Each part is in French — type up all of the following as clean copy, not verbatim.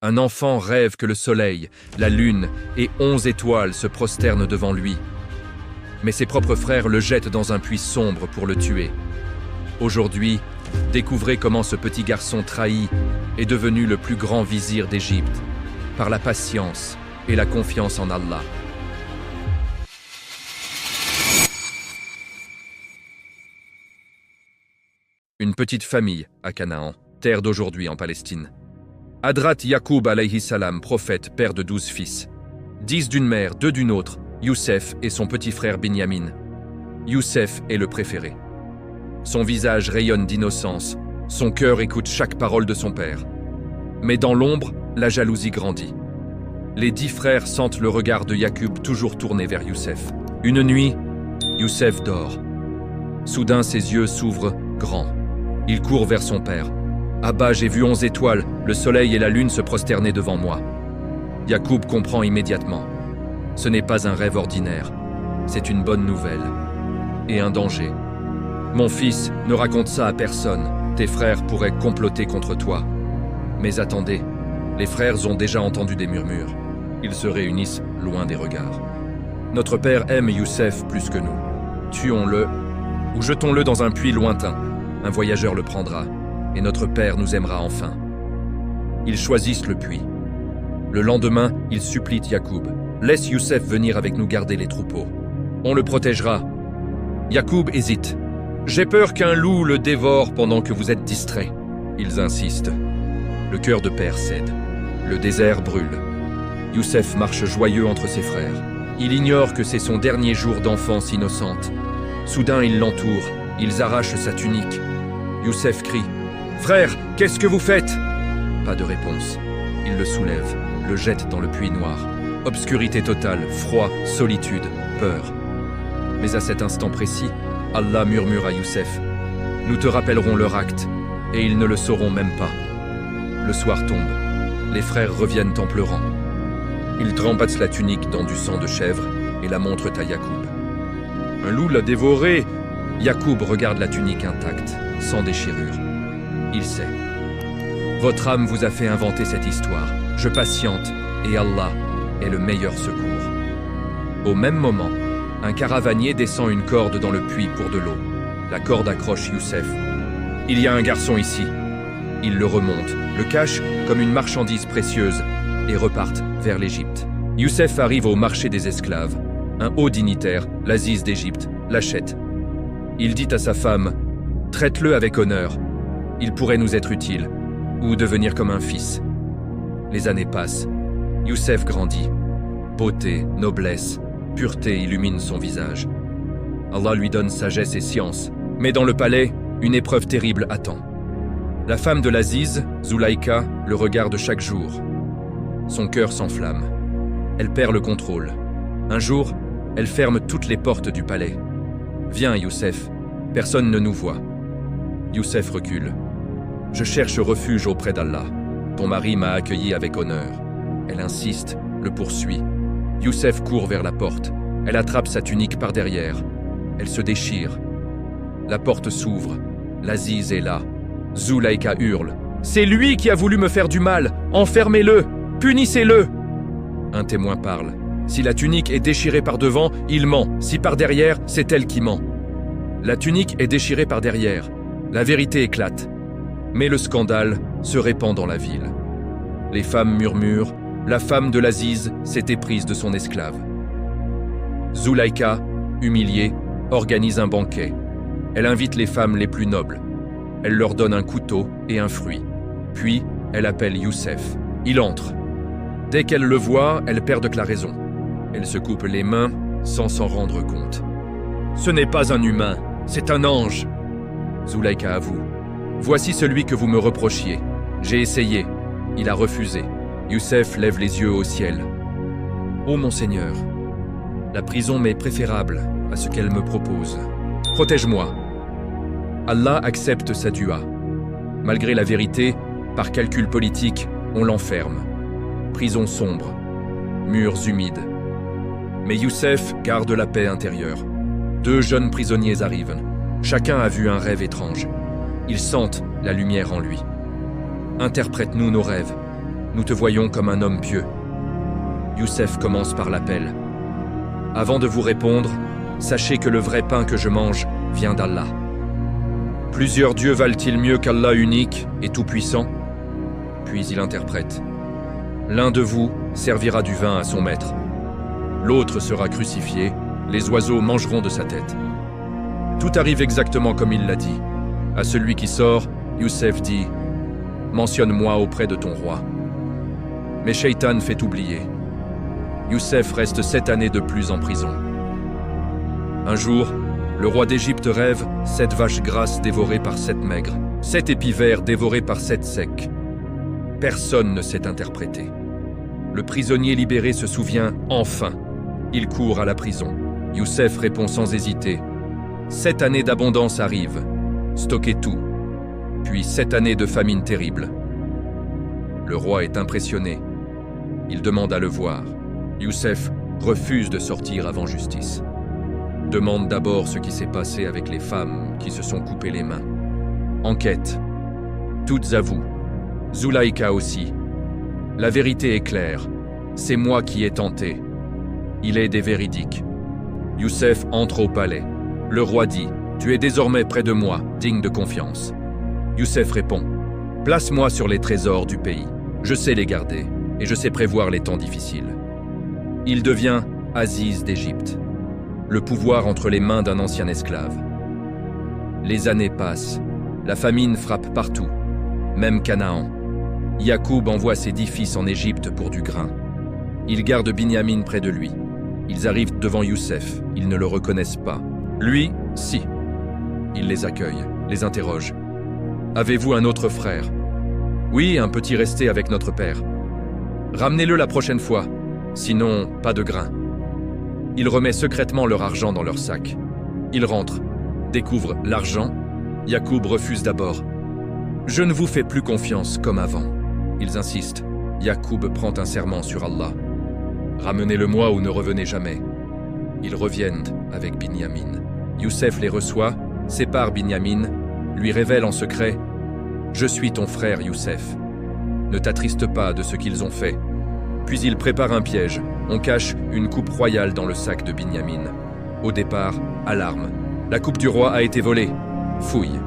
Un enfant rêve que le soleil, la lune et 11 étoiles se prosternent devant lui. Mais ses propres frères le jettent dans un puits sombre pour le tuer. Aujourd'hui, découvrez comment ce petit garçon trahi est devenu le plus grand vizir d'Égypte, par la patience et la confiance en Allah. Une petite famille à Canaan, terre d'aujourd'hui en Palestine. Hadrat Yacoub alayhi salam, prophète, père de 12 fils. 10 d'une mère, 2 d'une autre, Youssef et son petit frère Binyamin. Youssef est le préféré. Son visage rayonne d'innocence, son cœur écoute chaque parole de son père. Mais dans l'ombre, la jalousie grandit. Les 10 frères sentent le regard de Yacoub toujours tourné vers Youssef. Une nuit, Youssef dort. Soudain, ses yeux s'ouvrent grands. Il court vers son père. « Abba, j'ai vu 11 étoiles, le soleil et la lune se prosterner devant moi. » Yacoub comprend immédiatement. Ce n'est pas un rêve ordinaire, c'est une bonne nouvelle. Et un danger. « Mon fils, ne raconte ça à personne, tes frères pourraient comploter contre toi. » Mais attendez, les frères ont déjà entendu des murmures. Ils se réunissent loin des regards. « Notre père aime Youssef plus que nous. Tuons-le ou jetons-le dans un puits lointain. Un voyageur le prendra. Et notre père nous aimera enfin. » Ils choisissent le puits. Le lendemain, ils supplient Yacoub. « Laisse Youssef venir avec nous garder les troupeaux. On le protégera. » Yacoub hésite. « J'ai peur qu'un loup le dévore pendant que vous êtes distraits. » Ils insistent. Le cœur de père cède. Le désert brûle. Youssef marche joyeux entre ses frères. Il ignore que c'est son dernier jour d'enfance innocente. Soudain, ils l'entourent. Ils arrachent sa tunique. Youssef crie. « Frère, qu'est-ce que vous faites ?» Pas de réponse. Il le soulève, le jette dans le puits noir. Obscurité totale, froid, solitude, peur. Mais à cet instant précis, Allah murmure à Youssef. « Nous te rappellerons leur acte, et ils ne le sauront même pas. » Le soir tombe. Les frères reviennent en pleurant. Ils trempent la tunique dans du sang de chèvre et la montrent à Yacoub. « Un loup l'a dévoré !» Yacoub regarde la tunique intacte, sans déchirure. Il sait. Votre âme vous a fait inventer cette histoire. Je patiente et Allah est le meilleur secours. Au même moment, un caravanier descend une corde dans le puits pour de l'eau. La corde accroche Youssef. Il y a un garçon ici. Il le remonte, le cache comme une marchandise précieuse et repartent vers l'Égypte. Youssef arrive au marché des esclaves. Un haut dignitaire, l'Aziz d'Égypte, l'achète. Il dit à sa femme « Traite-le avec honneur. Il pourrait nous être utile, ou devenir comme un fils. » Les années passent. Youssef grandit. Beauté, noblesse, pureté illuminent son visage. Allah lui donne sagesse et science. Mais dans le palais, une épreuve terrible attend. La femme de l'Aziz, Zulaïka, le regarde chaque jour. Son cœur s'enflamme. Elle perd le contrôle. Un jour, elle ferme toutes les portes du palais. « Viens, Youssef, personne ne nous voit. » Youssef recule. « Je cherche refuge auprès d'Allah. Ton mari m'a accueilli avec honneur. » Elle insiste, le poursuit. Youssef court vers la porte. Elle attrape sa tunique par derrière. Elle se déchire. La porte s'ouvre. L'Aziz est là. Zulaïka hurle. « C'est lui qui a voulu me faire du mal. Enfermez-le. Punissez-le. » Un témoin parle. Si la tunique est déchirée par devant, il ment. Si par derrière, c'est elle qui ment. La tunique est déchirée par derrière. La vérité éclate. Mais le scandale se répand dans la ville. Les femmes murmurent. La femme de l'Aziz s'est éprise de son esclave. Zulaïka, humiliée, organise un banquet. Elle invite les femmes les plus nobles. Elle leur donne un couteau et un fruit. Puis, elle appelle Youssef. Il entre. Dès qu'elle le voit, elle perd la raison. Elle se coupe les mains sans s'en rendre compte. « Ce n'est pas un humain, c'est un ange !» Zulaïka avoue. « Voici celui que vous me reprochiez. J'ai essayé. Il a refusé. » Youssef lève les yeux au ciel. « Ô mon Seigneur, la prison m'est préférable à ce qu'elle me propose. Protège-moi. » Allah accepte sa dua. Malgré la vérité, par calcul politique, on l'enferme. Prison sombre, murs humides. Mais Youssef garde la paix intérieure. 2 jeunes prisonniers arrivent. Chacun a vu un rêve étrange. Ils sentent la lumière en lui. « Interprète-nous nos rêves. » nous te voyons comme un homme pieux. Youssef commence par l'appel. Avant de vous répondre, sachez que le vrai pain que je mange vient d'Allah. Plusieurs dieux valent-ils mieux qu'Allah unique et tout-puissant? Puis il interprète. L'un de vous servira du vin à son maître. L'autre sera crucifié, les oiseaux mangeront de sa tête. Tout arrive exactement comme il l'a dit. À celui qui sort, Youssef dit « Mentionne-moi auprès de ton roi ». Mais Shaitan fait oublier. Youssef reste 7 années de plus en prison. Un jour, le roi d'Égypte rêve 7 vaches grasses dévorées par 7 maigres, 7 épis verts dévorés par 7 secs. Personne ne sait interpréter. Le prisonnier libéré se souvient enfin. Il court à la prison. Youssef répond sans hésiter. 7 années d'abondance arrivent. Stockez tout. Puis 7 années de famine terrible. Le roi est impressionné. Il demande à le voir. Youssef refuse de sortir avant justice. Demande d'abord ce qui s'est passé avec les femmes qui se sont coupées les mains. Enquête. Toutes avouent. Zulaïka aussi. La vérité est claire. C'est moi qui ai tenté. Il est des véridiques. Youssef entre au palais. Le roi dit « Tu es désormais près de moi, digne de confiance ». Youssef répond « Place-moi sur les trésors du pays. Je sais les garder et je sais prévoir les temps difficiles. » Il devient Aziz d'Égypte. Le pouvoir entre les mains d'un ancien esclave. Les années passent. La famine frappe partout, même Canaan. Yacoub envoie ses 10 fils en Égypte pour du grain. Il garde Binyamin près de lui. Ils arrivent devant Youssef. Ils ne le reconnaissent pas. Lui, si. Il les accueille, les interroge. « Avez-vous un autre frère ?»« Oui, un petit resté avec notre père. »« Ramenez-le la prochaine fois, sinon pas de grain. » Il remet secrètement leur argent dans leur sac. Ils rentrent, découvrent l'argent. Yacoub refuse d'abord. « Je ne vous fais plus confiance comme avant. » Ils insistent. Yacoub prend un serment sur Allah. « Ramenez-le-moi ou ne revenez jamais. » Ils reviennent avec Binyamin. Youssef les reçoit, sépare Binyamin, lui révèle en secret « Je suis ton frère Youssef. Ne t'attriste pas de ce qu'ils ont fait. » Puis il prépare un piège. On cache une coupe royale dans le sac de Binyamin. Au départ, alarme. La coupe du roi a été volée. Fouille.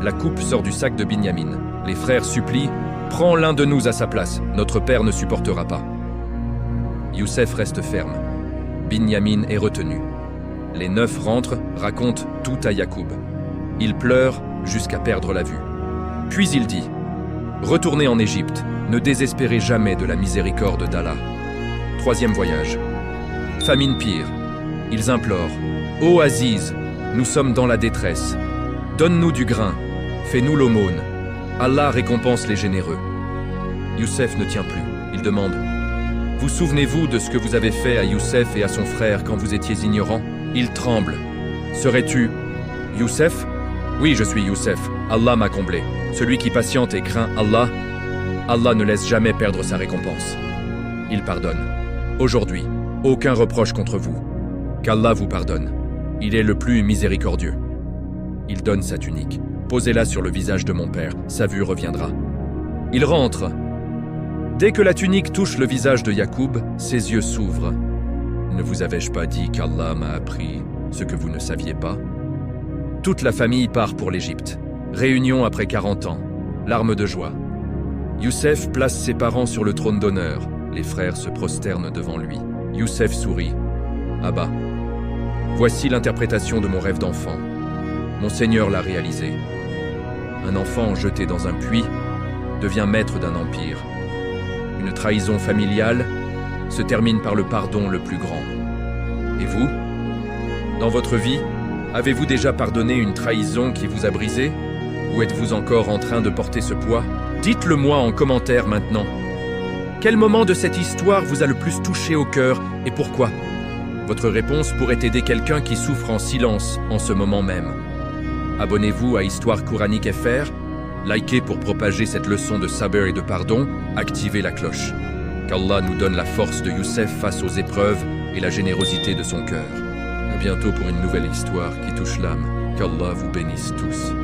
La coupe sort du sac de Binyamin. Les frères supplient « Prends l'un de nous à sa place, notre père ne supportera pas. » Youssef reste ferme. Binyamin est retenu. Les 9 rentrent, racontent tout à Yacoub. Il pleure jusqu'à perdre la vue. Puis il dit « Retournez en Égypte, ne désespérez jamais de la miséricorde d'Allah. » 3e voyage. Famine pire. Ils implorent « Ô Aziz, nous sommes dans la détresse. Donne-nous du grain, fais-nous l'aumône. Allah récompense les généreux. » Youssef ne tient plus. Il demande « Vous souvenez-vous de ce que vous avez fait à Youssef et à son frère quand vous étiez ignorants ?» Il tremble. « Serais-tu Youssef ?»« Oui, je suis Youssef. Allah m'a comblé. Celui qui patiente et craint Allah, Allah ne laisse jamais perdre sa récompense. Il pardonne. Aujourd'hui, aucun reproche contre vous. Qu'Allah vous pardonne. Il est le plus miséricordieux. » Il donne sa tunique. « Posez-la sur le visage de mon père, sa vue reviendra. » Il rentre. Dès que la tunique touche le visage de Yacoub, ses yeux s'ouvrent. « Ne vous avais-je pas dit qu'Allah m'a appris ce que vous ne saviez pas ?» Toute la famille part pour l'Égypte. Réunion après 40 ans. Larmes de joie. Youssef place ses parents sur le trône d'honneur. Les frères se prosternent devant lui. Youssef sourit. « Abba, voici l'interprétation de mon rêve d'enfant. Mon Seigneur l'a réalisé. Un enfant jeté dans un puits devient maître d'un empire. Une trahison familiale se termine par le pardon le plus grand. Et vous, dans votre vie, avez-vous déjà pardonné une trahison qui vous a brisé? Ou êtes-vous encore en train de porter ce poids? Dites-le moi en commentaire maintenant. Quel moment de cette histoire vous a le plus touché au cœur et pourquoi? Votre réponse pourrait aider quelqu'un qui souffre en silence en ce moment même. Abonnez-vous à Histoire Coranique FR, likez pour propager cette leçon de sabr et de pardon, activez la cloche. Qu'Allah nous donne la force de Youssef face aux épreuves et la générosité de son cœur. À bientôt pour une nouvelle histoire qui touche l'âme. Qu'Allah vous bénisse tous.